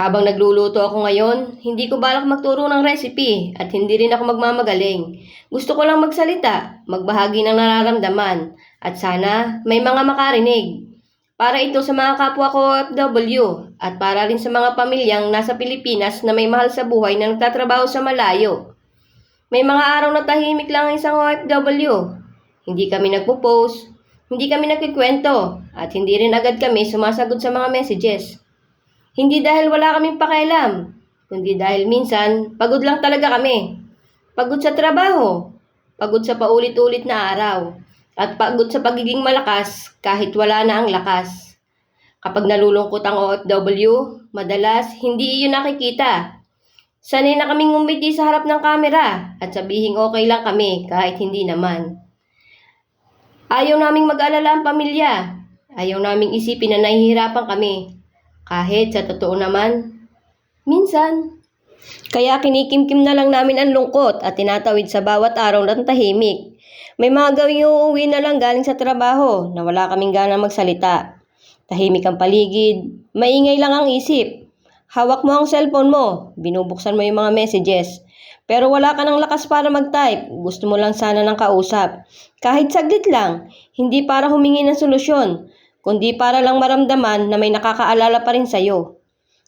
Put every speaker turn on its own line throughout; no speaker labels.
Habang nagluluto ako ngayon, hindi ko balak magturo ng recipe at hindi rin ako magmamagaling. Gusto ko lang magsalita, magbahagi ng nararamdaman at sana may mga makarinig. Para ito sa mga kapwa ko OFW at para rin sa mga pamilyang nasa Pilipinas na may mahal sa buhay na nagtatrabaho sa malayo. May mga araw na tahimik lang ang isang OFW. Hindi kami nagpo-post, hindi kami nagkikwento at hindi rin agad kami sumasagot sa mga messages. Hindi dahil wala kaming pakialam, kundi dahil minsan pagod lang talaga kami. Pagod sa trabaho, pagod sa paulit-ulit na araw, at pagod sa pagiging malakas kahit wala na ang lakas. Kapag nalulungkot ang OFW, madalas hindi iyon nakikita. Sanay na kaming ngumiti sa harap ng kamera at sabihing okay lang kami kahit hindi naman. Ayaw naming mag-alala ang pamilya. Ayaw naming isipin na nahihirapan kami. Kahit sa totoo naman, minsan. Kaya kinikimkim na lang namin ang lungkot at tinatawid sa bawat araw ng tahimik. May mga gawing uuwi na lang galing sa trabaho na wala kaming gana magsalita. Tahimik ang paligid, maingay lang ang isip. Hawak mo ang cellphone mo, binubuksan mo yung mga messages. Pero wala ka ng lakas para mag-type, gusto mo lang sana ng kausap. Kahit saglit lang, hindi para humingi ng solusyon, kundi para lang maramdaman na may nakakaalala pa rin sa'yo.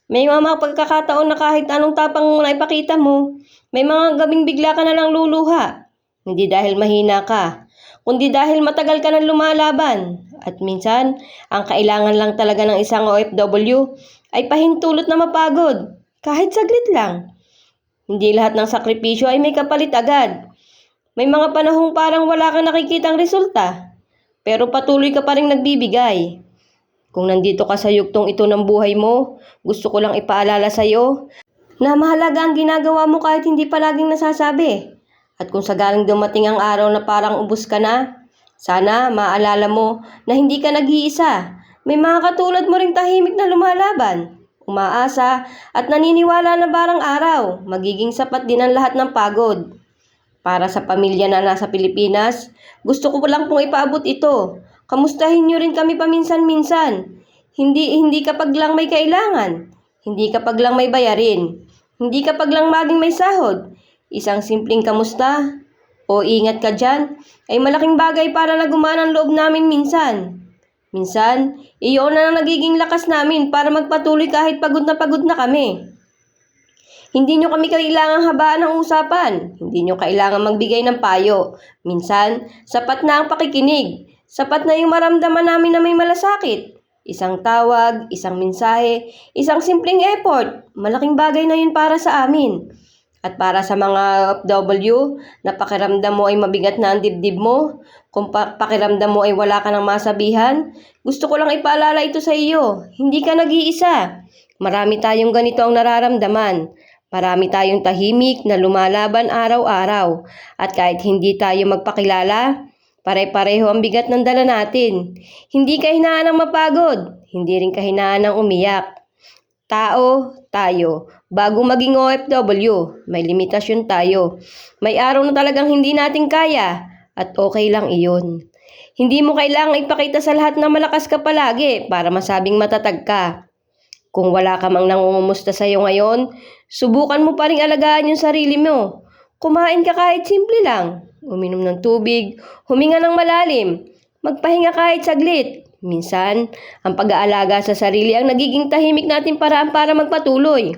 May mga pagkakataon na kahit anong tapang mo na ipakita mo, may mga gabing bigla ka na lang luluha. Hindi dahil mahina ka, kundi dahil matagal ka nang lumalaban. At minsan, ang kailangan lang talaga ng isang OFW ay pahintulot na mapagod, kahit saglit lang. Hindi lahat ng sakripisyo ay may kapalit agad. May mga panahong parang wala kang nakikitang resulta, pero patuloy ka pa rin nagbibigay. Kung nandito ka sa yugtong ito ng buhay mo, gusto ko lang ipaalala sa iyo na mahalaga ang ginagawa mo kahit hindi palaging nasasabi. At kung sagaling dumating ang araw na parang ubos ka na, sana maalala mo na hindi ka nag-iisa. May mga katulad mo ring tahimik na lumalaban, umaasa at naniniwala na barang araw, magiging sapat din ang lahat ng pagod. Para sa pamilya na nasa Pilipinas, gusto ko lang pong ipaabot ito. Kamustahin niyo rin kami paminsan-minsan. Hindi kapag lang may kailangan. Hindi kapag lang may bayarin. Hindi kapag lang maging may sahod. Isang simpleng kamusta o ingat ka dyan ay malaking bagay para na gumana ang loob namin minsan. Minsan, iyon na nagiging lakas namin para magpatuloy kahit pagod na kami. Hindi nyo kami kailangang habaan ng usapan. Hindi nyo kailangan magbigay ng payo. Minsan, sapat na ang pakikinig. Sapat na yung maramdaman namin na may malasakit. Isang tawag, isang mensahe, isang simpleng effort. Malaking bagay na yun para sa amin. At para sa mga OFW, na pakiramdam mo ay mabigat na ang dibdib mo, kung pakiramdam mo ay wala ka ng masabihan, gusto ko lang ipaalala ito sa iyo. Hindi ka nag-iisa. Marami tayong ganito ang nararamdaman. Marami tayong tahimik na lumalaban araw-araw. At kahit hindi tayo magpakilala, pare-pareho ang bigat ng dala natin. Hindi kahinaan ng mapagod, hindi rin kahinaan ng umiyak. Tao, tayo. Bago maging OFW, may limitasyon tayo. May araw na talagang hindi natin kaya at okay lang iyon. Hindi mo kailangang ipakita sa lahat na malakas ka palagi para masabing matatag ka. Kung wala ka mang nangungumusta sa iyo ngayon, subukan mo pa rin alagaan yung sarili mo. Kumain ka kahit simple lang. Uminom ng tubig, huminga ng malalim, magpahinga kahit saglit. Minsan, ang pag-aalaga sa sarili ang nagiging tahimik natin paraan para magpatuloy.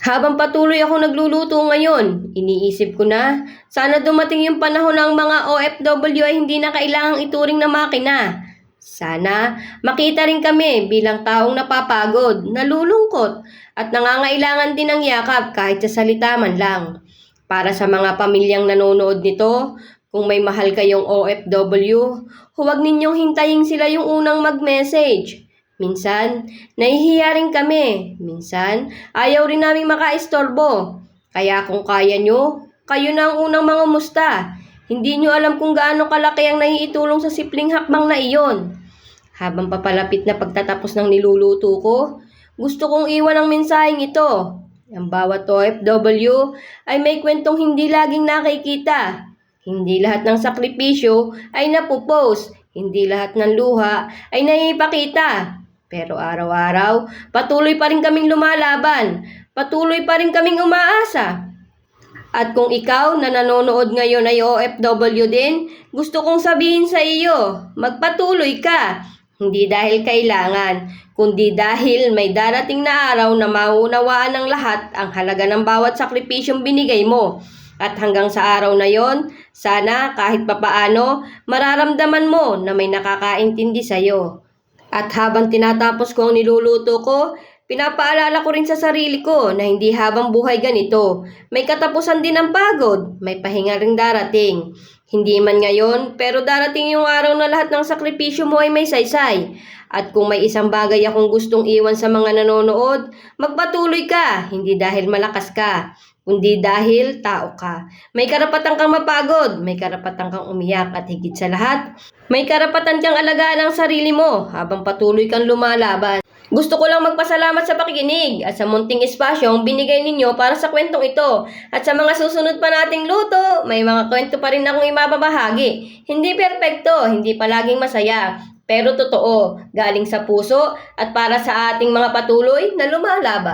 Habang patuloy ako nagluluto ngayon, iniisip ko na sana dumating yung panahon ng mga OFW ay hindi na kailangang ituring na makina. Sana makita rin kami bilang taong napapagod, nalulungkot at nangangailangan din ng yakap kahit sa salita man lang. Para sa mga pamilyang nanonood nito, kung may mahal kayong OFW, huwag ninyong hintayin sila yung unang mag-message. Minsan, nahihiya rin kami. Minsan, ayaw rin namin makaistorbo. Kaya kung kaya nyo, kayo na ang unang mangumusta. Hindi nyo alam kung gaano kalaki ang naiitulong sa simpleng hakbang na iyon. Habang papalapit na pagtatapos ng niluluto ko, gusto kong iwan ang mensaheng ito. Ang bawat OFW ay may kwentong hindi laging nakikita. Hindi lahat ng sakripisyo ay napupost. Hindi lahat ng luha ay naipakita. Pero araw-araw, patuloy pa rin kaming lumalaban. Patuloy pa rin kaming umaasa. At kung ikaw na nanonood ngayon ay OFW din, gusto kong sabihin sa iyo, magpatuloy ka. Hindi dahil kailangan, kundi dahil may darating na araw na maunawaan ng lahat ang halaga ng bawat sakripisyong binigay mo. At hanggang sa araw na yon, sana kahit papaano, mararamdaman mo na may nakakaintindi sa'yo. At habang tinatapos ko ang niluluto ko, pinapaalala ko rin sa sarili ko na hindi habang buhay ganito. May katapusan din ang pagod, may pahinga ring darating. Hindi man ngayon, pero darating yung araw na lahat ng sakripisyo mo ay may saysay. At kung may isang bagay akong gustong iwan sa mga nanonood, magpatuloy ka, hindi dahil malakas ka, kundi dahil tao ka. May karapatan kang mapagod, may karapatan kang umiyak at higit sa lahat, may karapatan kang alagaan ang sarili mo habang patuloy kang lumalaban. Gusto ko lang magpasalamat sa pakikinig at sa munting espasyong binigay ninyo para sa kwentong ito. At sa mga susunod pa nating luto, may mga kwento pa rin akong ibabahagi. Hindi perpekto, hindi palaging masaya, pero totoo, galing sa puso at para sa ating mga patuloy na lumalaban.